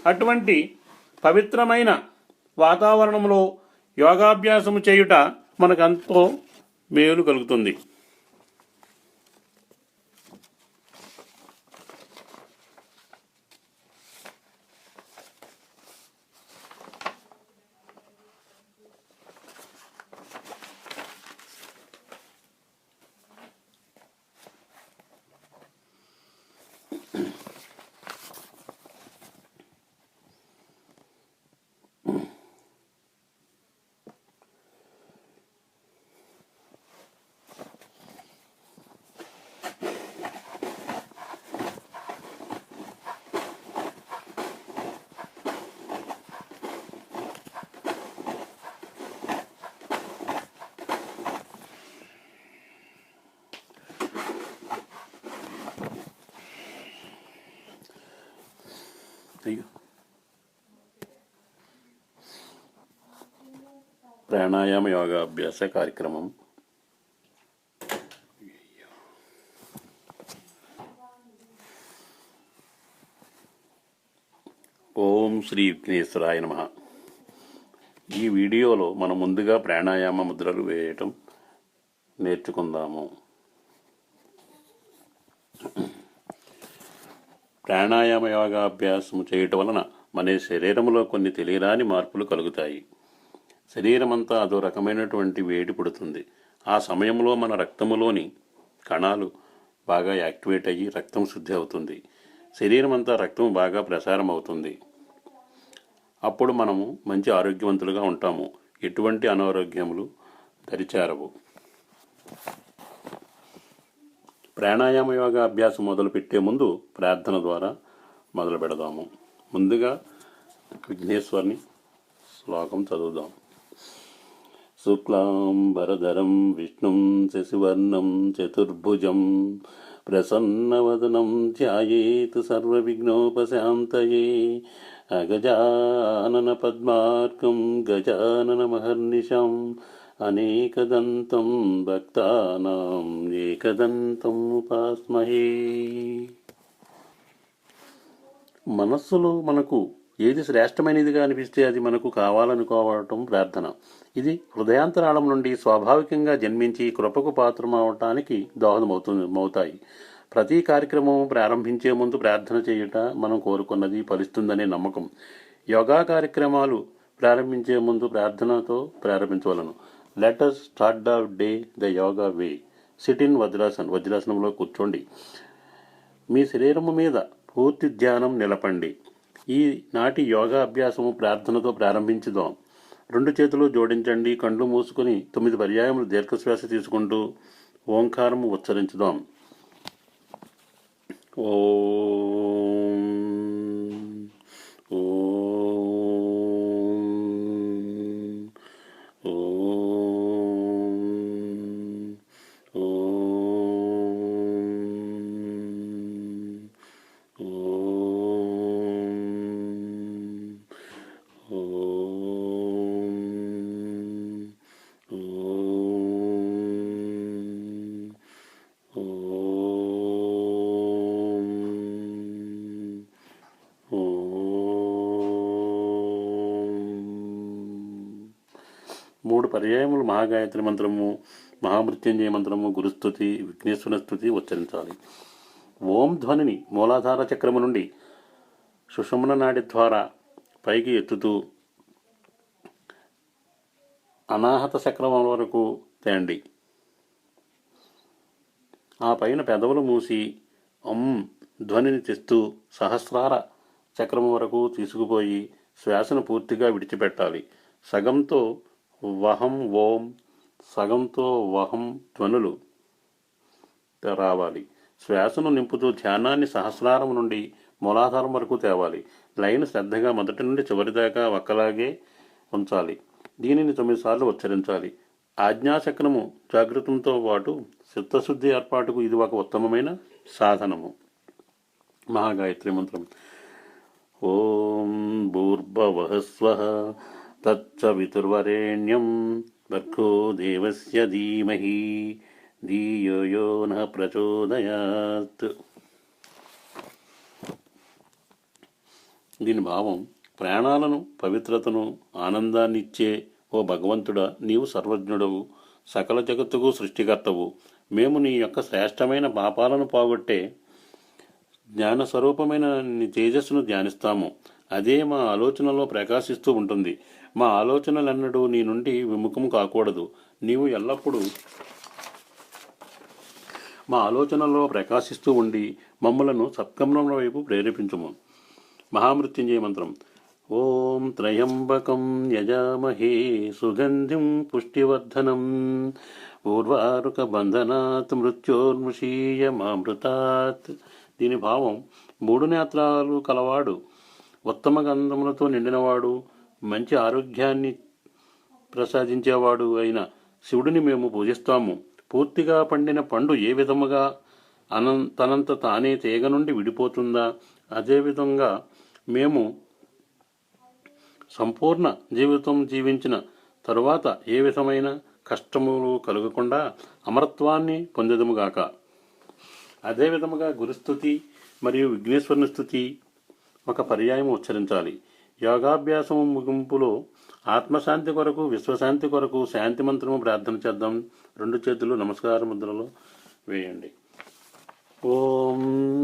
అటువంటి పవిత్రమైన వాతావరణంలో యోగాభ్యాసము చేయుట మనకెంతో మేలు కలుగుతుంది. ప్రాణాయామ యోగాభ్యాస కార్యక్రమం. ఓం శ్రీ విఘ్నేశ్వరాయ నమః. ఈ వీడియోలో మనం ముందుగా ప్రాణాయామ ముద్రలు వేయటం నేర్చుకుందాము. ప్రాణాయామ యోగాభ్యాసం చేయటం వలన మన శరీరంలో కొన్ని తెలియరాని మార్పులు కలుగుతాయి. శరీరమంతా అదో రకమైనటువంటి వేడి పుడుతుంది. ఆ సమయంలో మన రక్తములోని కణాలు బాగా యాక్టివేట్ అయ్యి రక్తం శుద్ధి అవుతుంది. శరీరం అంతా రక్తం బాగా ప్రసారం అవుతుంది. అప్పుడు మనము మంచి ఆరోగ్యవంతులుగా ఉంటాము. ఎటువంటి అనారోగ్యములు దరిచేరవు. ప్రాణాయామ యోగా అభ్యాసం మొదలుపెట్టే ముందు ప్రార్థన ద్వారా మొదలు పెడదాము. ముందుగా విఘ్నేశ్వరుని శ్లోకం చదువుదాం. శుక్లాంబరధరం విష్ణుం శశివర్ణం చతుర్భుజం ప్రసన్నవదనం ధ్యాయేత్ సర్వవిఘ్నోపశాంతయే. అగజానన పద్మార్కం గజానన మహర్నిశం అనేకదంతం భక్తానాం ఏకదంతం ఉపాస్మహే. మనస్సులో మనకు ఏది శ్రేష్టమైనదిగా అనిపిస్తే అది మనకు కావాలనుకోవటం ప్రార్థన. ఇది హృదయాంతరాళం నుండి స్వాభావికంగా జన్మించి కృపకు పాత్రమవటానికి దోహదమవుతాయి. ప్రతి కార్యక్రమం ప్రారంభించే ముందు ప్రార్థన చేయుట మనం కోరుకున్నది ఫలిస్తుందనే నమ్మకం. యోగా కార్యక్రమాలు ప్రారంభించే ముందు ప్రార్థనతో ప్రారంభించవలను. Let us start the day the yoga way. Sit in వజ్రాసనంలో కూర్చోండి. మీ శరీరము మీద పూర్తి ధ్యానం నిలపండి. ఈ నాటి యోగా అభ్యాసము ప్రార్థనతో ప్రారంభించుదాం. 2 చేతులు జోడించండి. కళ్ళు మూసుకుని 9 పర్యాయములు దీర్ఘశ్వాస తీసుకుంటూ ఓంకారము ఉచ్చరించుదాం. ఓం మూడు పర్యాయములు మహాగాయత్రి మంత్రము, మహామృత్యుంజయ మంత్రము, గురుస్తుతి, విఘ్నేశ్వర స్తుతి ఉచ్చరించాలి. ఓం ధ్వనిని మూలాధార చక్రము నుండి సుషుమ్న నాడి ద్వారా పైకి ఎత్తుతూ అనాహత చక్రం వరకు తేండి. ఆ పైన పెదవులు మూసి ధ్వనిని తెస్తూ సహస్రార చక్రము వరకు తీసుకుపోయి శ్వాసను పూర్తిగా విడిచిపెట్టాలి. సగంతో వహం ఓం, సగంతో వహం ధ్వనులు రావాలి. శ్వాసను నింపుతూ ధ్యానాన్ని సహస్రారం నుండి మూలాధారం వరకు తేవాలి. లైన్ శ్రద్ధగా మొదటి నుండి చివరి దాకా ఒక్కలాగే ఉంచాలి. దీనిని 9 సార్లు ఉచ్చరించాలి. ఆజ్ఞాచక్రము జాగృతంతో పాటు చిత్తశుద్ధి ఏర్పాటుకు ఇది ఒక ఉత్తమమైన సాధనము. మహాగాయత్రి మంత్రం. ఓం భూర్భువః స్వః తత్సవితుర్వరేణ్యం భర్గో దేవస్య ధీమహి ధియో యో నః ప్రచోదయాత్. దీని భావం, ప్రాణాలను, పవిత్రతను, ఆనందాన్ని ఇచ్చే ఓ భగవంతుడా, నీవు సర్వజ్ఞుడవు, సకల జగత్తుకు సృష్టికర్తవు. మేము నీ యొక్క శ్రేష్టమైన పాపాలను పోగొట్టే జ్ఞానస్వరూపమైన నీ తేజస్సును ధ్యానిస్తాము. అదే మా ఆలోచనలో ప్రకాశిస్తూ ఉంటుంది. మా ఆలోచనలన్నడూ నీ నుండి విముఖం కాకూడదు. నీవు ఎల్లప్పుడూ మా ఆలోచనలో ప్రకాశిస్తూ ఉండి మమ్మలను సత్కర్మల వైపు ప్రేరేపించుము. మహామృత్యుంజయ మంత్రం. ఓం త్రయంబకం యజామహే సుగంధిం పుష్టివర్ధనం ఊర్వారుక బంధనాత్ మృత్యోర్ముషీయమామృతాత్. దీని భావం, 3 నేత్రాలు కలవాడు, ఉత్తమ గంధములతో నిండినవాడు, మంచి ఆరోగ్యాన్ని ప్రసాదించేవాడు అయిన శివుడిని మేము పూజిస్తాము. పూర్తిగా పండిన పండు ఏ విధముగా తనంత తానే తీగ నుండి విడిపోతుందా, అదేవిధంగా మేము సంపూర్ణ జీవితం జీవించిన తరువాత ఏ విధమైన కష్టములు కలగకుండా అమరత్వాన్ని పొందెదముగాక. అదేవిధముగా గురుస్థుతి మరియు విఘ్నేశ్వరుని స్థుతి ఒక పర్యాయం ఉచ్చరించాలి. యోగాభ్యాసం ముగింపులో ఆత్మశాంతి కొరకు, విశ్వశాంతి కొరకు శాంతి మంత్రము ప్రార్థన చేద్దాం. 2 చేతులు నమస్కార ముద్రలో వేయండి. ఓం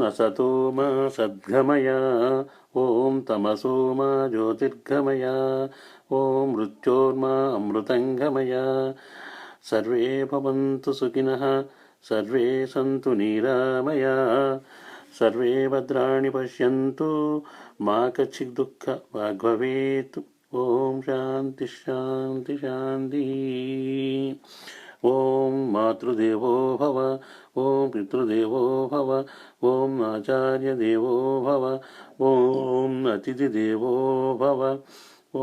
అసతో మా సద్గమయ, ఓం తమసో మా జ్యోతిర్గమయ, ఓం మృత్యోర్మా అమృతంగమయ. సర్వే భవంతు సుఖినః, సర్వే సంతు నిరామయా, సర్వే భద్రాణి పశ్యంతు, మా కచ్చిత్ దుఃఖ భాగ్భవేత్. ఓం శాంతి శాంతి శాంతి. ఓం మాతృదేవో భవ, ఓం పితృదేవో భవ, ఓం ఆచార్యదేవో భవ, ఓం అతిథిదేవో భవ,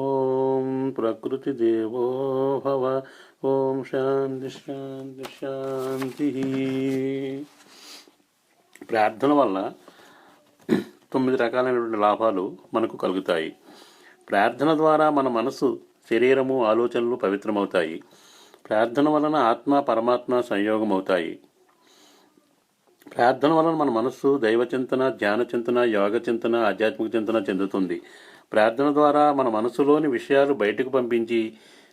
ఓం ప్రకృతిదేవో భవ. ఓం శాంతి శాంతి శాంతి. ప్రార్థన వల్ల 9 రకాలైనటువంటి లాభాలు మనకు కలుగుతాయి. ప్రార్థన ద్వారా మన మనసు, శరీరము, ఆలోచనలు పవిత్రమవుతాయి. ప్రార్థన వలన ఆత్మ పరమాత్మ సంయోగం అవుతాయి. ప్రార్థన వలన మన మనస్సు దైవచింతన, ధ్యాన చింతన, యోగ చింతన, ఆధ్యాత్మిక చింతన చెందుతుంది. ప్రార్థన ద్వారా మన మనసులోని విషయాలు బయటకు పంపించి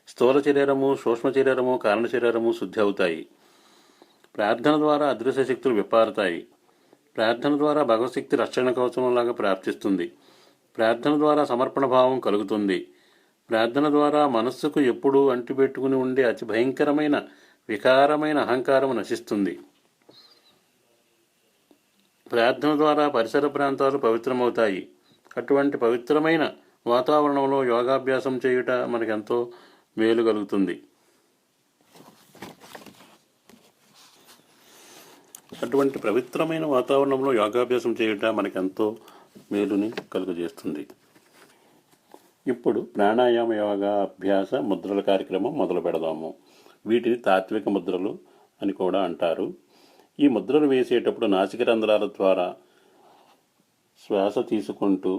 స్థూల శరీరము, సూక్ష్మ శరీరము, కారణ శరీరము శుద్ధి అవుతాయి. ప్రార్థన ద్వారా అదృశ్య శక్తులు విప్పారుతాయి. ప్రార్థన ద్వారా భగవశక్తి రక్షణ కవచంలాగా ప్రాప్తిస్తుంది. ప్రార్థన ద్వారా సమర్పణ భావం కలుగుతుంది. ప్రార్థన ద్వారా మనస్సుకు ఎప్పుడూ అంటిపెట్టుకుని ఉండే అతి భయంకరమైన వికారమైన అహంకారం నశిస్తుంది. ప్రార్థన ద్వారా పరిసర ప్రాంతాలు పవిత్రమవుతాయి. అటువంటి పవిత్రమైన వాతావరణంలో యోగాభ్యాసం చేయుట మనకెంతో మేలు కలుగుతుంది. అటువంటి పవిత్రమైన వాతావరణంలో యోగాభ్యాసం చేయుట మనకెంతో మేలుని కలుగజేస్తుంది. ఇప్పుడు ప్రాణాయామ యోగా అభ్యాస ముద్రల కార్యక్రమం మొదలు పెడదాము. వీటిని తాత్విక ముద్రలు అని కూడా అంటారు. ఈ ముద్రలు వేసేటప్పుడు నాసిక రంధ్రాల ద్వారా శ్వాస తీసుకుంటూ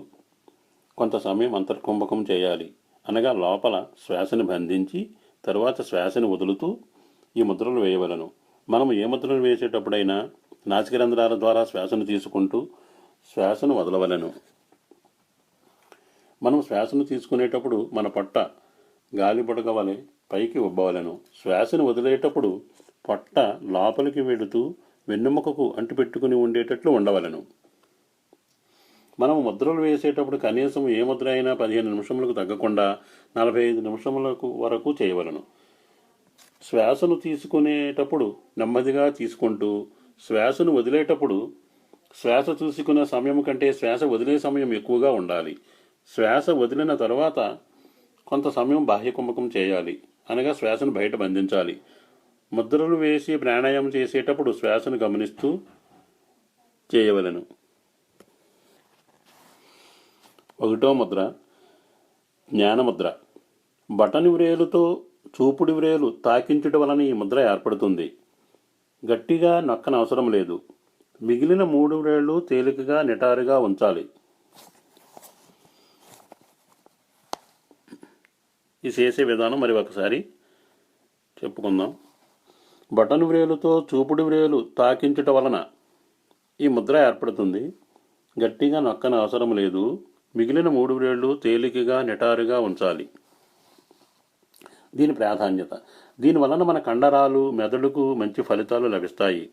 కొంత సమయం అంతర్కుంభకం చేయాలి. అనగా లోపల శ్వాసను బంధించి తరువాత శ్వాసను వదులుతూ ఈ ముద్రలు వేయవలను. మనము ఏ ముద్రలు వేసేటప్పుడైనా నాసిక రంధ్రాల ద్వారా శ్వాసను తీసుకుంటూ శ్వాసను వదలవలను. మనం శ్వాసను తీసుకునేటప్పుడు మన పొట్ట గాలి బుడగ వలె పైకి ఉబ్బవలను. శ్వాసను వదిలేటప్పుడు పొట్ట లోపలికి వెళుతూ వెన్నెముకకు అంటిపెట్టుకుని ఉండేటట్లు ఉండవలను. మనం ముద్రలు వేసేటప్పుడు కనీసం ఏ ముద్ర అయినా 15 నిమిషములకు తగ్గకుండా 45 నిమిషములకు వరకు చేయవలను. శ్వాసను తీసుకునేటప్పుడు నెమ్మదిగా తీసుకుంటూ శ్వాసను వదిలేటప్పుడు శ్వాస తీసుకునే సమయం కంటే శ్వాస వదిలే సమయం ఎక్కువగా ఉండాలి. శ్వాస వదిలిన తర్వాత కొంత సమయం బాహ్య కుంభకం చేయాలి. అనగా శ్వాసను బయట బంధించాలి. ముద్రలు వేసి ప్రాణాయామం చేసేటప్పుడు శ్వాసను గమనిస్తూ చేయవలెను. 1వ ముద్ర జ్ఞానముద్ర. బటని వ్రేలుతో చూపుడి వ్రేలు తాకించుట వలన ఈ ముద్ర ఏర్పడుతుంది. గట్టిగా నొక్కనవసరం లేదు. మిగిలిన 3 వ్రేళ్లు తేలికగా నిటారుగా ఉంచాలి. ఈ చేసే విధానం మరి ఒకసారి చెప్పుకుందాం. బటన్ వ్రేలుతో చూపుడు వ్రేలు తాకించుట వలన ఈ ముద్ర ఏర్పడుతుంది. గట్టిగా నొక్కని అవసరం లేదు. మిగిలిన 3 వ్రేళ్లు తేలికగా నిటారుగా ఉంచాలి. దీని ప్రాధాన్యత. దీని వలన మన కండరాలు, మెదడుకు మంచి ఫలితాలు లభిస్తాయి.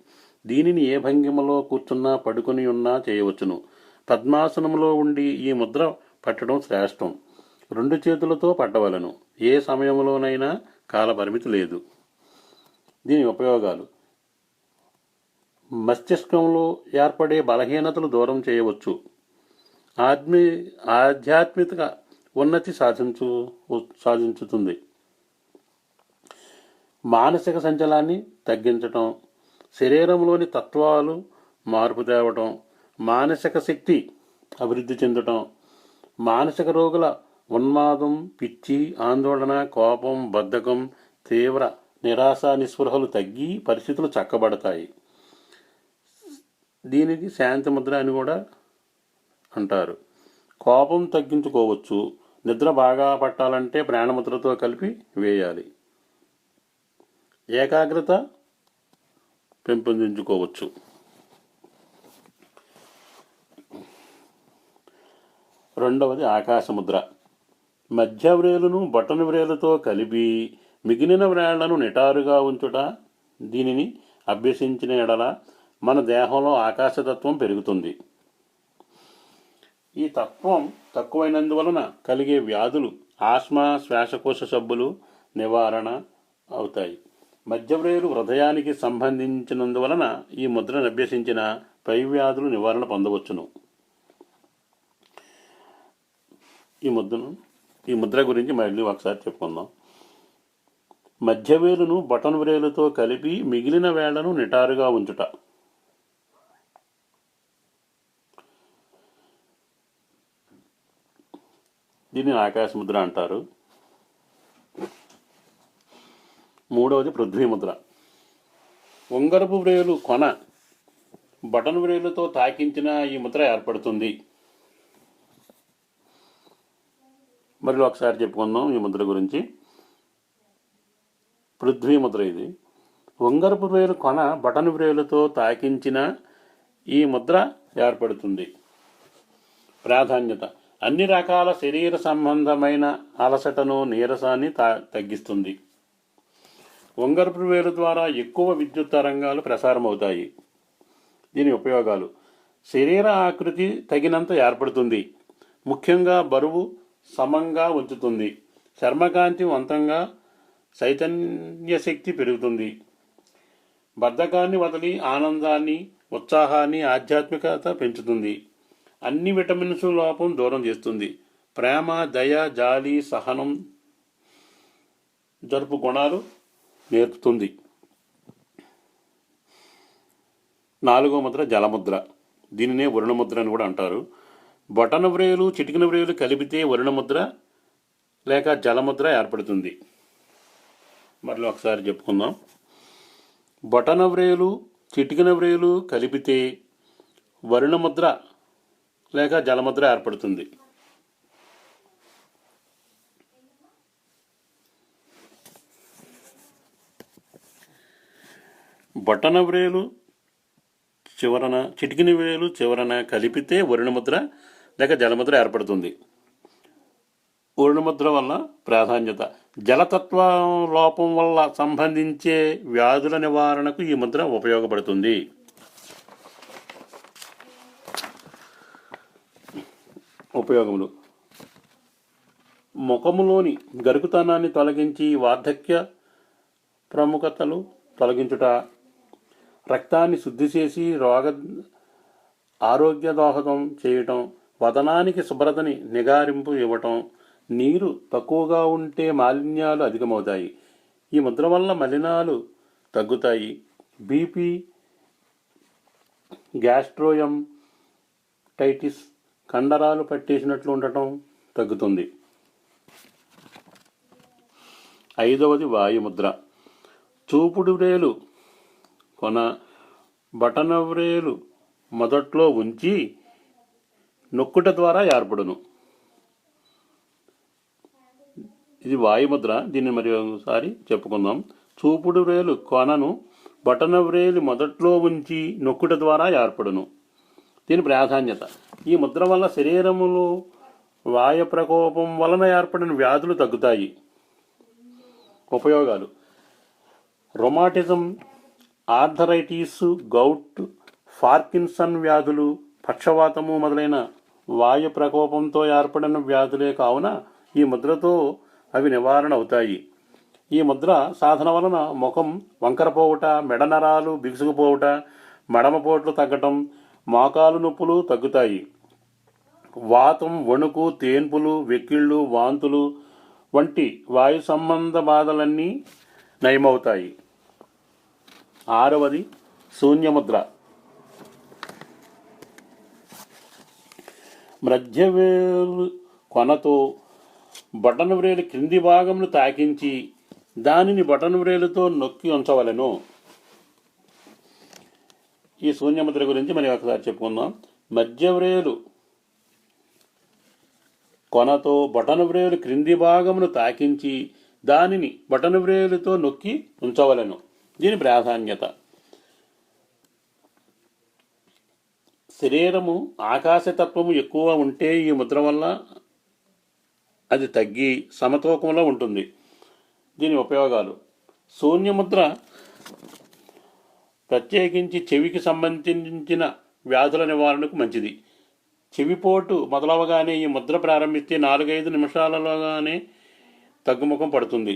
దీనిని ఏ భంగిమలో కూర్చున్నా, పడుకొని ఉన్నా చేయవచ్చును. పద్మాసనంలో ఉండి ఈ ముద్ర పట్టడం శ్రేష్టం. 2 చేతులతో పట్టవలను. ఏ సమయంలోనైనా కాలపరిమితి లేదు. దీని ఉపయోగాలు. మస్తిష్కంలో ఏర్పడే బలహీనతలు దూరం చేయవచ్చు. ఆధ్యాత్మిక ఉన్నతి సాధించుతుంది. మానసిక సంచలనాన్ని తగ్గించటం, శరీరంలోని తత్వాలు మార్పు తేవటం, మానసిక శక్తి అభివృద్ధి చెందటం, మానసిక రోగుల ఉన్మాదం, పిచ్చి, ఆందోళన, కోపం, బద్ధకం, తీవ్ర నిరాశ, నిస్పృహలు తగ్గి పరిస్థితులు చక్కబడతాయి. దీనికి శాంతి ముద్ర అని కూడా అంటారు. కోపం తగ్గించుకోవచ్చు. నిద్ర బాగా పట్టాలంటే ప్రాణముద్రతో కలిపి వేయాలి. ఏకాగ్రత పెంపొందించుకోవచ్చు. రెండవది ఆకాశముద్ర. మధ్య వ్రేలును బొటన వ్రేలుతో కలిపి మిగిలిన వ్రేళ్లను నిటారుగా ఉంచుట. దీనిని అభ్యసించిన ఎడల మన దేహంలో ఆకాశతత్వం పెరుగుతుంది. ఈ తత్వం తక్కువైనందువలన కలిగే వ్యాధులు, ఆస్మా, శ్వాసకోశ జబ్బులు నివారణ అవుతాయి. మధ్యవ్రేలు హృదయానికి సంబంధించినందువలన ఈ ముద్రను అభ్యసించిన పై వ్యాధులు నివారణ పొందవచ్చును. ఈ ముద్ర గురించి మళ్ళీ ఒకసారి చెప్పుకుందాం. మధ్యవేలును బొటన వ్రేలుతో కలిపి మిగిలిన వేళ్లను నిటారుగా ఉంచుట. దీన్ని ఆకాశముద్ర అంటారు. మూడవది పృథ్వీ ముద్ర. ఉంగరపు వ్రేలు కొన బటన్ వ్రేలుతో తాకించిన ఈ ముద్ర ఏర్పడుతుంది. మరి ఒకసారి చెప్పుకుందాం ఈ ముద్ర గురించి. పృథ్వీ ముద్ర ఇది. ఉంగరపు వ్రేలు కొన బటన్ వ్రేలుతో తాకించిన ఈ ముద్ర ఏర్పడుతుంది. ప్రాధాన్యత. అన్ని రకాల శరీర సంబంధమైన అలసటను, నీరసాన్ని తగ్గిస్తుంది. ఉంగరపు వేలు ద్వారా ఎక్కువ విద్యుత్ తరంగాలు ప్రసారమవుతాయి. దీని ఉపయోగాలు. శరీర ఆకృతి తగినంత ఏర్పడుతుంది. ముఖ్యంగా బరువు సమంగా ఉంచుతుంది. చర్మకాంతి వంతంగా, చైతన్య శక్తి పెరుగుతుంది. బద్ధకాన్ని వదిలి ఆనందాన్ని, ఉత్సాహాన్ని, ఆధ్యాత్మికత పెంచుతుంది. అన్ని విటమిన్స్ లోపం దూరం చేస్తుంది. ప్రేమ, దయ, జాలి, సహనం, జరుపు గుణాలు నేర్పుతుంది. 4వ ముద్ర జలముద్ర. దీనినే వరుణముద్ర అని కూడా అంటారు. బొటన వ్రేలు, చిటికిన వ్రేలు కలిపితే వరుణముద్ర లేక జలముద్ర ఏర్పడుతుంది. మరలా ఒకసారి చెప్పుకుందాం. బొటన వ్రేలు, చిటికిన వ్రేలు కలిపితే వరుణముద్ర లేక జలముద్ర ఏర్పడుతుంది. బొటన వ్రేలు చివరన, చిటికిన వ్రేలు చివరన కలిపితే వరుణముద్ర లేక జలముద్ర ఏర్పడుతుంది. వరుణముద్ర వల్ల ప్రాధాన్యత. జలతత్వ లోపం వల్ల సంబంధించే వ్యాధుల నివారణకు ఈ ముద్ర ఉపయోగపడుతుంది. ఉపయోగములు. ముఖములోని గరుకుతనాన్ని తొలగించి వార్ధక్య ప్రముఖతలు తొలగించుట, రక్తాన్ని శుద్ధి చేసి ఆరోగ్య దోహదం చేయటం, వదనానికి శుభ్రతని నిగారింపు ఇవ్వటం, నీరు తక్కువగా ఉంటే మాలిన్యాలు అధికమవుతాయి. ఈ ముద్ర వల్ల మలినాలు తగ్గుతాయి. బీపీ, గ్యాస్ట్రోఎంటైటిస్, కండరాలు పట్టేసినట్లు ఉండటం తగ్గుతుంది. 5వది వాయుముద్ర. చూపుడు వ్రేలు కొన బటన వ్రేలు మొదట్లో ఉంచి నొక్కుట ద్వారా ఏర్పడును. ఇది వాయుముద్ర. దీన్ని మరి ఒకసారి చెప్పుకుందాం. చూపుడు వ్రేలు కొనను బటన వ్రేలు మొదట్లో ఉంచి నొక్కుట ద్వారా ఏర్పడును. దీని ప్రాధాన్యత. ఈ ముద్ర వల్ల శరీరములో వాయు ప్రకోపం వలన ఏర్పడిన వ్యాధులు తగ్గుతాయి. ఉపయోగాలు: రొమాటిజం, ఆర్థరైటిస్, గౌట్, పార్కిన్సన్ వ్యాధులు, పక్షవాతము మొదలైన వాయు ప్రకోపంతో ఏర్పడిన వ్యాధులే కావున ఈ ముద్రతో అవి నివారణ అవుతాయి. ఈ ముద్ర సాధన వలన ముఖం వంకరపోవుట, మెడ నరాలు బిగుసుకుపోవుట, మడమపోట్లు తగ్గటం, మోకాలు నొప్పులు తగ్గుతాయి. వాతం, వణుకు, తేన్పులు, వెక్కిళ్ళు, వాంతులు వంటి వాయు సంబంధ బాధలన్నీ నయమవుతాయి. 6వది శూన్యముద్ర. మధ్యవేలు కొనతో బటన్ వ్రేలు క్రింది భాగమును తాకించి దానిని బటన్ వ్రేలుతో నొక్కి ఉంచవలెను. ఈ శూన్యముద్ర గురించి మనం ఒకసారి చెప్పుకుందాం. మధ్యవ్రేలు కొనతో బటన్ వ్రేలు క్రింది భాగమును తాకించి దానిని బటన్ వ్రేలుతో నొక్కి ఉంచవలెను. దీని ప్రాధాన్యత: శరీరము ఆకాశతత్వము ఎక్కువ ఉంటే ఈ ముద్ర వల్ల అది తగ్గి సమతూకంలో ఉంటుంది. దీని ఉపయోగాలు: శూన్యముద్ర ప్రత్యేకించి చెవికి సంబంధించిన వ్యాధుల నివారణకు మంచిది. చెవిపోటు మొదలవగానే ఈ ముద్ర ప్రారంభిస్తే 4-5 నిమిషాలలోగానే తగ్గుముఖం పడుతుంది.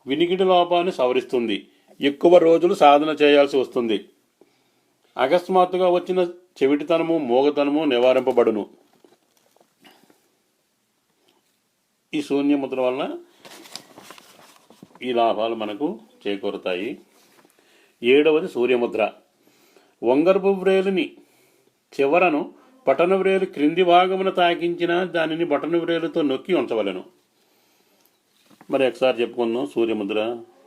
వినికిడి లోపాన్ని సవరిస్తుంది. ఎక్కువ రోజులు సాధన చేయాల్సి వస్తుంది. అకస్మాత్తుగా వచ్చిన చెవిటితనము, మోగతనము నివారింపబడును. ఈ శూన్యముద్ర వలన ఈ లాభాలు మనకు చేకూరుతాయి. 7వది సూర్యముద్ర. వంగరపు వ్రేలుని చివరను బటన్ వ్రేలు క్రింది భాగమున తాకించిన దానిని బటన్ వ్రేలుతో నొక్కి ఉంచవలెను. మరి ఒకసారి చెప్పుకుందాం సూర్యముద్ర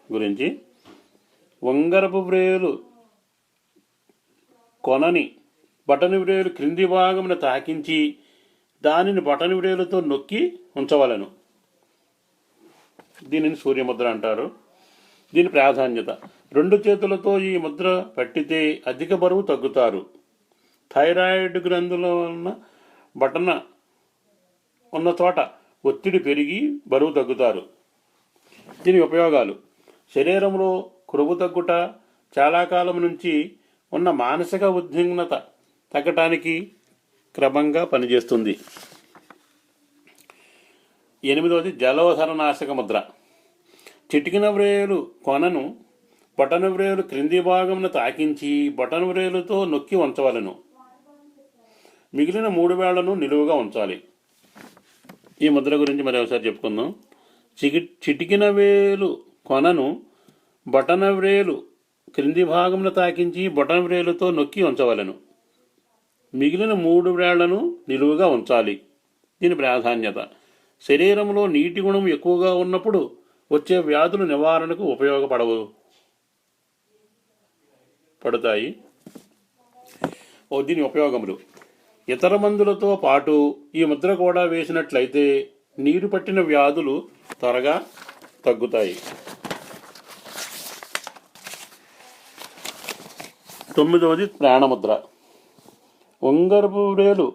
గురించి. వంగరపు వ్రేలు కొనని బటన్ వ్రేలు క్రింది భాగమున తాకించి దానిని బటన్ వ్రేలుతో నొక్కి ఉంచవలెను. దీనిని సూర్యముద్ర అంటారు. దీని ప్రాధాన్యత: 2 చేతులతో ఈ ముద్ర పట్టితే అధిక బరువు తగ్గుతారు. థైరాయిడ్ గ్రంథుల వలన బటన ఉన్న చోట ఒత్తిడి పెరిగి బరువు తగ్గుతారు. దీని ఉపయోగాలు: శరీరంలో కొవ్వు తగ్గుట, చాలా కాలం నుంచి ఉన్న మానసిక ఉద్విగ్నత తగ్గటానికి క్రమంగా పనిచేస్తుంది. 8వది జలోధరనాశక ముద్ర. చిటికిన వ్రేలు కొనను బటన్ వ్రేలు క్రింది భాగమున తాకించి బటన్ వ్రేలుతో నొక్కి ఉంచవలను. మిగిలిన 3 వేళ్లను నిలువుగా ఉంచాలి. ఈ ముద్ర గురించి మరి ఒకసారి చెప్పుకుందాం. చిటికిన వేలు కొనను బటన్ వ్రేలు క్రింది భాగమున తాకించి బటన్ వ్రేలుతో నొక్కి ఉంచవలను. మిగిలిన 3 వేళ్లను నిలువుగా ఉంచాలి. దీని ప్రాధాన్యత: శరీరంలో నీటి గుణం ఎక్కువగా ఉన్నప్పుడు వచ్చే వ్యాధుల నివారణకు పడతాయి. దీని ఉపయోగములు: ఇతర మందులతో పాటు ఈ ముద్ర కూడా వేసినట్లయితే నీరు పట్టిన వ్యాధులు త్వరగా తగ్గుతాయి. 9వది ప్రాణముద్ర. ఉంగరపు వ్రేలు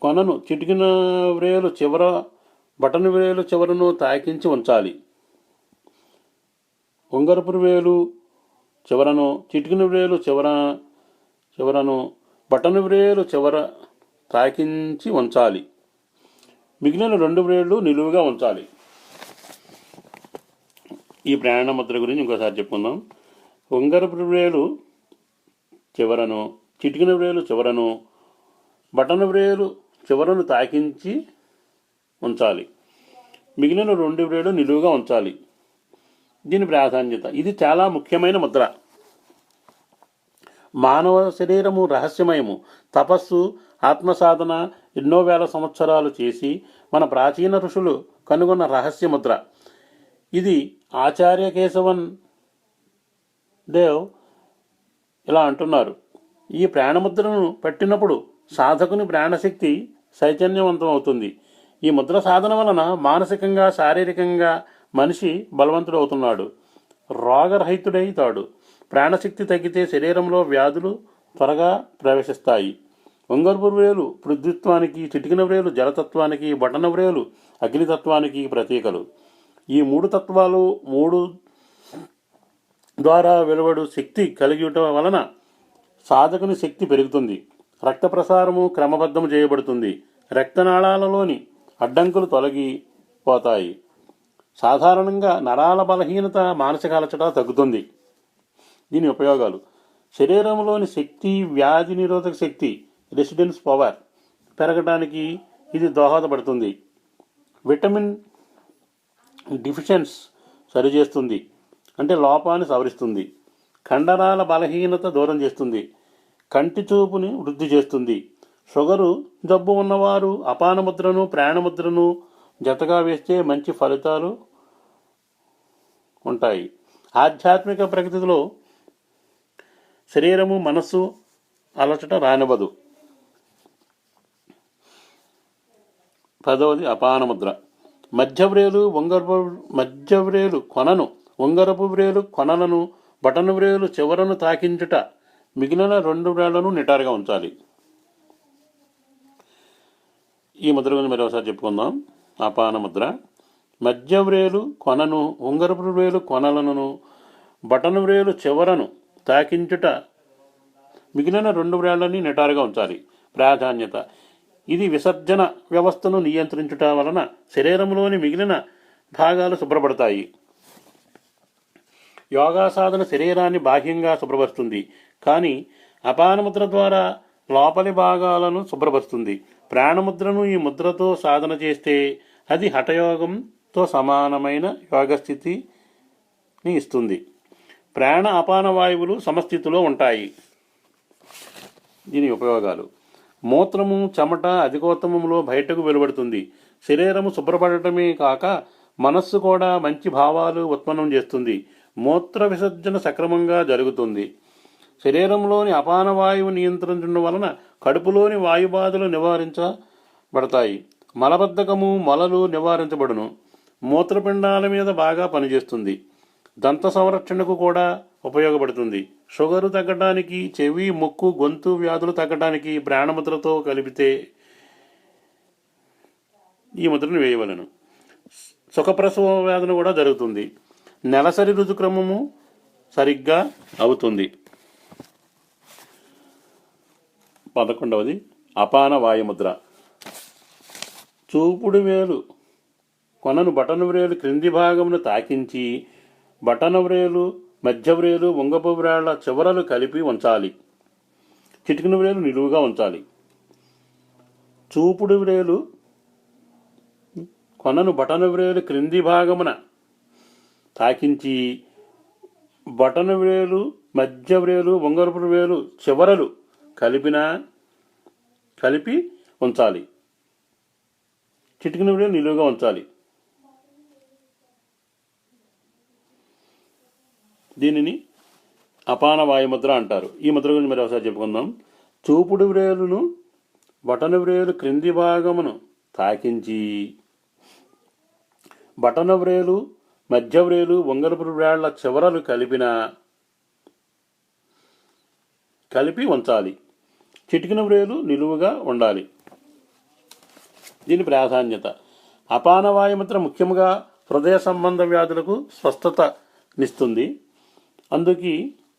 కొనను చిటికిన వ్రేలు చివర బటన్ వ్రేలు చివరను తాకించి ఉంచాలి. ఉంగరపు వ్రేలు చివరను, చిటికిన వ్రేలు చివరను బటన్ వ్రేలు చివర తాకించి ఉంచాలి. మిగిలిన 2 వ్రేళ్లు నిలువుగా ఉంచాలి. ఈ ప్రాణముద్ర గురించి ఇంకోసారి చెప్పుకుందాం. ఉంగరపు వ్రేలు చివరను, చిటికిన వ్రేలు చివరను, బటన్ వ్రేలు చివరను తాకించి ఉంచాలి. మిగిలిన 2 వ్రేళ్లు నిలువుగా ఉంచాలి. దీని ప్రాధాన్యత: ఇది చాలా ముఖ్యమైన ముద్ర. మానవ శరీరము రహస్యమయము. తపస్సు, ఆత్మసాధన ఎన్నో వేల సంవత్సరాలు చేసి మన ప్రాచీన ఋషులు కనుగొన్న రహస్య ముద్ర ఇది. ఆచార్య కేశవన్ దేవ్ ఇలా అంటున్నారు: ఈ ప్రాణముద్రను పట్టినప్పుడు సాధకుని ప్రాణశక్తి చైతన్యవంతం అవుతుంది. ఈ ముద్ర సాధన వలన మానసికంగా, శారీరకంగా మనిషి బలవంతుడవుతున్నాడు, రోగరహితుడవుతాడు. ప్రాణశక్తి తగ్గితే శరీరంలో వ్యాధులు త్వరగా ప్రవేశిస్తాయి. ఉంగరపు వ్రేలు పృథ్వీత్వానికి, చిటికిన వ్రేలు జలతత్వానికి, బటన వ్రేలు అగ్నితత్వానికి ప్రతీకలు. ఈ 3 తత్వాలు 3 ద్వారా వెలువడు శక్తి కలిగిట వలన సాధకుని శక్తి పెరుగుతుంది. రక్త ప్రసారము క్రమబద్ధము చేయబడుతుంది. రక్తనాళాలలోని అడ్డంకులు తొలగిపోతాయి. సాధారణంగా నరాల బలహీనత, మానసిక అలసట తగ్గుతుంది. దీని ఉపయోగాలు: శరీరంలోని శక్తి, వ్యాధి నిరోధక శక్తి, రెసిడెన్స్ పవర్ పెరగడానికి ఇది దోహదపడుతుంది. విటమిన్ డిఫిషియన్స్ సరిచేస్తుంది, అంటే లోపాన్ని సవరిస్తుంది. కండరాల బలహీనత దూరం చేస్తుంది. కంటి చూపుని వృద్ధి చేస్తుంది. షుగరు జబ్బు ఉన్నవారు అపానముద్రను, ప్రాణముద్రను జతగా వేస్తే మంచి ఫలితాలు ఉంటాయి. ఆధ్యాత్మిక ప్రగతిలో శరీరము, మనస్సు అలసట రానివ్వదు. 10వది అపానముద్ర. మధ్యవ్రేలు కొనను, ఉంగరపు వ్రేలు కొనలను, బటన్ వ్రేలు చివరను తాకించుట, మిగిలిన 2 వ్రేళ్లను నిటారుగా ఉంచాలి. ఈ ముద్ర గురించి మరోసారి చెప్పుకుందాం. అపానముద్ర. మధ్యవ్రేలు కొనను, ఉంగరపు వ్రేలు కొనలను, బటన్ వ్రేలు చివరను తాకించుట, మిగిలిన 2 వ్రేళ్లని నిటారుగా ఉంచాలి. ప్రాధాన్యత. ఇది విసర్జన వ్యవస్థను నియంత్రించుట వలన శరీరంలోని మిగిలిన భాగాలు శుభ్రపడతాయి. యోగా సాధన శరీరాన్ని బాహ్యంగా శుభ్రపరుస్తుంది, కానీ అపానముద్ర ద్వారా లోపలి భాగాలను శుభ్రపరుస్తుంది. ప్రాణముద్రను ఈ ముద్రతో సాధన చేస్తే అది హఠయోగంతో సమానమైన యోగస్థితిని ఇస్తుంది. ప్రాణ అపాన వాయువులు సమస్థితిలో ఉంటాయి. దీని ఉపయోగాలు: మూత్రము, చెమట అధికోత్తమంలో బయటకు వెలువడుతుంది. శరీరము శుభ్రపడటమే కాక మనస్సు కూడా మంచి భావాలు ఉత్పన్నం చేస్తుంది. మూత్ర విసర్జన సక్రమంగా జరుగుతుంది. శరీరంలోని అపాన వాయువు నియంత్రించడం వలన కడుపులోని వాయుబాధలు నివారించబడతాయి. మలబద్ధకము, మొలలు నివారించబడును. మూత్రపిండాల మీద బాగా పనిచేస్తుంది. దంత సంరక్షణకు కూడా ఉపయోగపడుతుంది. షుగరు తగ్గడానికి, చెవి, ముక్కు, గొంతు వ్యాధులు తగ్గడానికి ప్రాణముద్రతో కలిపితే ఈ ముద్రను వేయవలను. సుఖప్రసవ వ్యాధులు కూడా జరుగుతుంది. నెలసరి ఋతుక్రమము సరిగ్గా అవుతుంది. 11వది అపాన వాయుముద్ర. చూపుడు వేలు కొనను, బటన్ వ్రేలు క్రింది భాగమును తాకించి, బటన్ వ్రేలు, మధ్య వ్రేలు, ఉంగపు వ్రేళ్ల చివరలు కలిపి ఉంచాలి. చిటికిన వ్రేలు నిలువుగా ఉంచాలి. చూపుడు వ్రేలు కొనను, బటన్ వ్రేలు క్రింది భాగమున తాకించి, బటన్ వ్రేలు, మధ్య వ్రేలు, ఉంగరపు వ్రేలు చివరలు కలిపి ఉంచాలి. చిటికిన వ్రేలు నిలువుగా ఉంచాలి. దీనిని అపాన వాయుముద్ర అంటారు. ఈ ముద్ర గురించి మరి ఒకసారి చెప్పుకుందాం. చూపుడు వ్రేలును, బటన్ వ్రేలు క్రింది భాగమును తాకించి, బటన్ వ్రేలు, మధ్య వ్రేలు, ఉంగరపు వ్రేళ్ల చివరలు కలిపి ఉంచాలి. చిటికిన వ్రేలు నిలువుగా ఉండాలి. దీని ప్రాధాన్యత. అపాన వాయుముద్ర ముఖ్యంగా హృదయ సంబంధ వ్యాధులకు స్వస్థతనిస్తుంది. అందుకే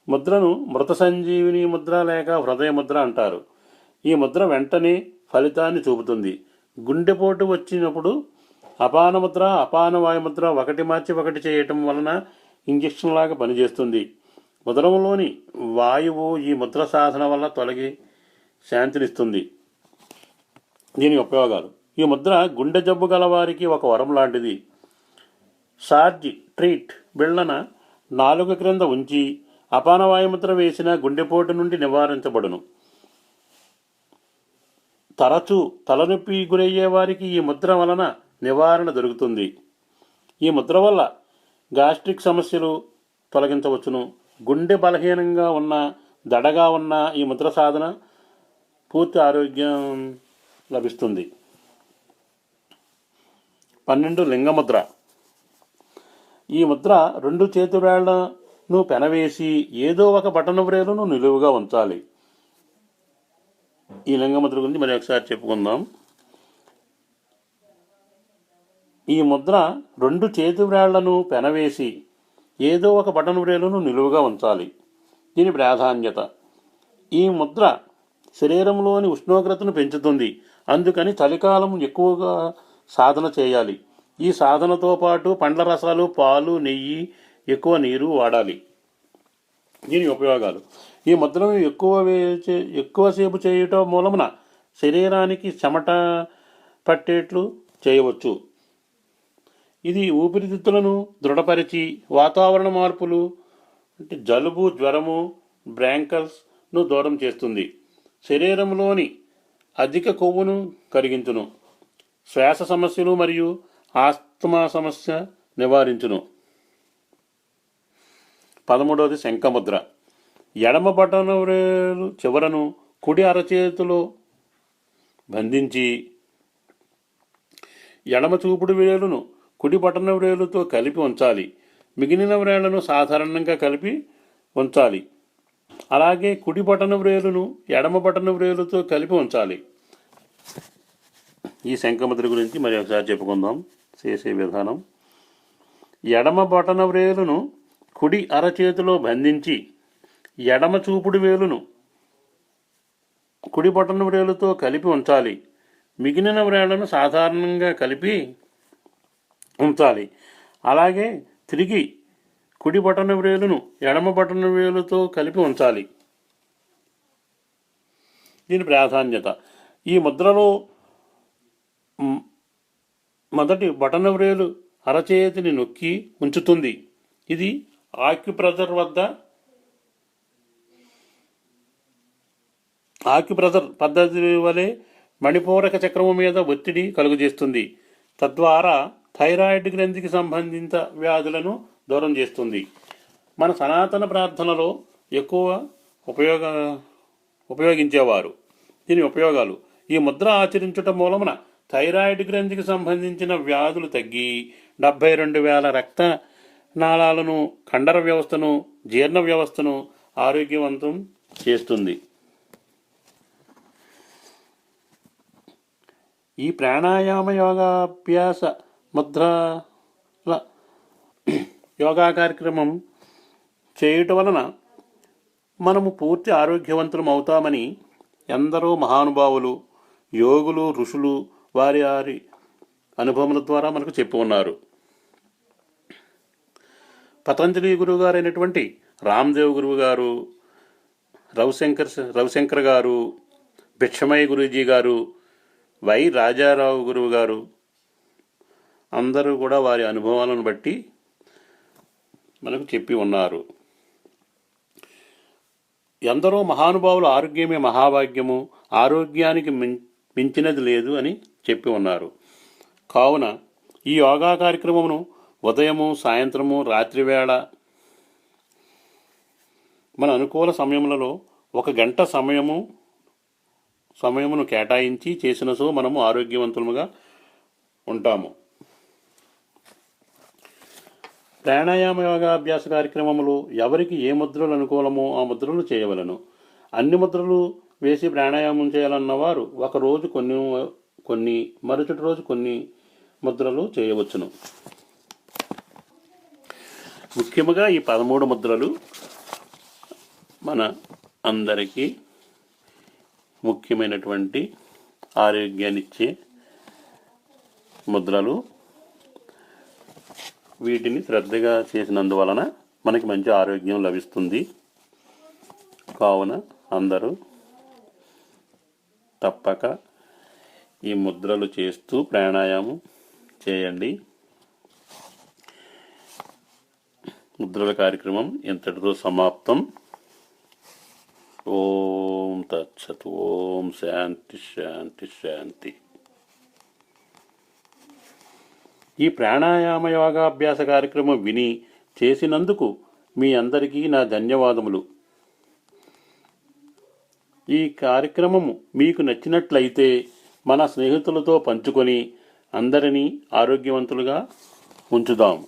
ముద్రను మృత సంజీవిని ముద్ర లేక హృదయ ముద్ర అంటారు. ఈ ముద్ర వెంటనే ఫలితాన్ని చూపుతుంది. గుండెపోటు వచ్చినప్పుడు అపానముద్ర, అపాన వాయుముద్ర ఒకటి మార్చి ఒకటి చేయటం వలన ఇంజెక్షన్ లాగా పనిచేస్తుంది. ఉదరంలోని వాయువు ఈ ముద్ర సాధన వల్ల తొలగి శాంతినిస్తుంది. దీని ఉపయోగాలు. ఈ ముద్ర గుండె జబ్బు గలవారికి ఒక వరం లాంటిది. సార్జి ట్రీట్ బిళ్ళన నాలుక క్రింద ఉంచి అపాన వాయుముద్ర వేసిన గుండెపోటు నుండి నివారించబడును. తరచూ తలనొప్పి గురయ్యే వారికి ఈ ముద్ర వలన నివారణ దొరుకుతుంది. ఈ ముద్ర వల్ల గ్యాస్ట్రిక్ సమస్యలు తొలగించవచ్చును. గుండె బలహీనంగా ఉన్న, దడగా ఉన్న ఈ ముద్ర సాధన పూర్తి ఆరోగ్యం లభిస్తుంది. 12 లింగముద్ర. ఈ ముద్ర 2 చేతివేళ్లను పెనవేసి ఏదో ఒక బటన్ వ్రేలును నిలువుగా ఉంచాలి. ఈ లింగముద్ర గురించి మరి ఒకసారి చెప్పుకుందాం. ఈ ముద్ర 2 చేతి వ్రేళ్లను పెనవేసి ఏదో ఒక బటన్ వ్రేలును నిలువుగా ఉంచాలి. దీని ప్రాధాన్యత: ఈ ముద్ర శరీరంలోని ఉష్ణోగ్రతను పెంచుతుంది. అందుకని చలికాలం ఎక్కువగా సాధన చేయాలి. ఈ సాధనతో పాటు పండ్ల రసాలు, పాలు, నెయ్యి, ఎక్కువ నీరు వాడాలి. దీని ఉపయోగాలు: ఈ ముద్రను ఎక్కువసేపు చేయటం మూలమున శరీరానికి చెమట పట్టేట్లు చేయవచ్చు. ఇది ఊపిరితిత్తులను దృఢపరిచి వాతావరణ మార్పులు అంటే జలుబు, జ్వరము, బ్రాంకల్స్ను దూరం చేస్తుంది. శరీరంలోని అధిక కొవ్వును కరిగించును. శ్వాస సమస్యలు మరియు ఆస్తమా సమస్య నివారించును. 13వది శంఖముద్ర. ఎడమ బటన వ్రేలు చివరను కుడి అరచేతిలో బంధించి ఎడమ చూపుడు వేలును కుడి బటన వ్రేలుతో కలిపి ఉంచాలి. మిగిలిన వ్రేళ్లను సాధారణంగా కలిపి ఉంచాలి. అలాగే కుడి బటన వ్రేలును ఎడమ బటన వ్రేలుతో కలిపి ఉంచాలి. ఈ శంఖముద్ర గురించి మరి ఒకసారి చెప్పుకుందాం. చేసే విధానం: ఎడమ బటన వ్రేలును కుడి అరచేతిలో బంధించి ఎడమ చూపుడు వేలును కుడి బటన వ్రేలుతో కలిపి ఉంచాలి. మిగిలిన వ్రేళ్లను సాధారణంగా కలిపి ఉంచాలి. అలాగే తిరిగి కుడి బటన వ్రేలును ఎడమ బటన వ్రేలుతో కలిపి ఉంచాలి. దీని ప్రాధాన్యత: ఈ ముద్రలో మొదటి బటన వ్రేలు అరచేతిని నొక్కి ఉంచుతుంది. ఇది ఆక్యుప్రెషర్ పద్ధతి వలె మణిపూరక చక్రము మీద ఒత్తిడి కలుగజేస్తుంది. తద్వారా థైరాయిడ్ గ్రంథికి సంబంధిత వ్యాధులను దూరం చేస్తుంది. మన సనాతన ప్రార్థనలో ఎక్కువ ఉపయోగించేవారు. దీని ఉపయోగాలు: ఈ ముద్ర ఆచరించటం మూలమున థైరాయిడ్ గ్రంథికి సంబంధించిన వ్యాధులు తగ్గి 72,000 రక్త నాళాలను, కండర వ్యవస్థను, జీర్ణ వ్యవస్థను ఆరోగ్యవంతం చేస్తుంది. ఈ ప్రాణాయామ యోగాభ్యాస ముద్రల యోగా కార్యక్రమం చేయటం వలన మనము పూర్తి ఆరోగ్యవంతులం అవుతామని ఎందరో మహానుభావులు, యోగులు, ఋషులు వారి అనుభవముల ద్వారా మనకు చెప్పి ఉన్నారు. పతంజలి గురువు గారు అయినటువంటి రామ్దేవ్ గురువు గారు, రవిశంకర్ గారు, భిక్షమయ్య గురూజీ గారు, వై రాజారావు గురువు గారు అందరూ కూడా వారి అనుభవాలను బట్టి మనకు చెప్పి ఉన్నారు. ఎందరో మహానుభావులు ఆరోగ్యమే మహాభాగ్యము, ఆరోగ్యానికి మించినది లేదు అని చెప్పి ఉన్నారు. కావున ఈ యోగా కార్యక్రమమును ఉదయము, సాయంత్రము, రాత్రివేళ మన అనుకూల సమయములలో 1 గంట సమయమును కేటాయించి చేసిన సో మనము ఆరోగ్యవంతులుగా ఉంటాము. ప్రాణాయామ యోగాభ్యాస కార్యక్రమములు ఎవరికి ఏ ముద్రలు అనుకూలమో ఆ ముద్రలు చేయవలను. అన్ని ముద్రలు వేసి ప్రాణాయామం చేయాలన్నవారు ఒకరోజు కొన్ని మరుసటి రోజు కొన్ని ముద్రలు చేయవచ్చును. ముఖ్యముగా ఈ 13 ముద్రలు మన అందరికీ ముఖ్యమైనటువంటి ఆరోగ్యాన్నిచ్చే ముద్రలు. వీటిని శ్రద్ధగా చేసినందువలన మనకి మంచి ఆరోగ్యం లభిస్తుంది. కావున అందరూ తప్పక ఈ ముద్రలు చేస్తూ ప్రాణాయామం చేయండి. ముద్రల కార్యక్రమం ఇంతటితో సమాప్తం. ఓం తత్సత్. ఓం శాంతి శాంతి శాంతి. ఈ ప్రాణాయామ యోగాభ్యాస కార్యక్రమం విని చేసినందుకు మీ అందరికీ నా ధన్యవాదములు. ఈ కార్యక్రమము మీకు నచ్చినట్లయితే మన స్నేహితులతో పంచుకొని అందరినీ ఆరోగ్యవంతులుగా ఉంచుదాం.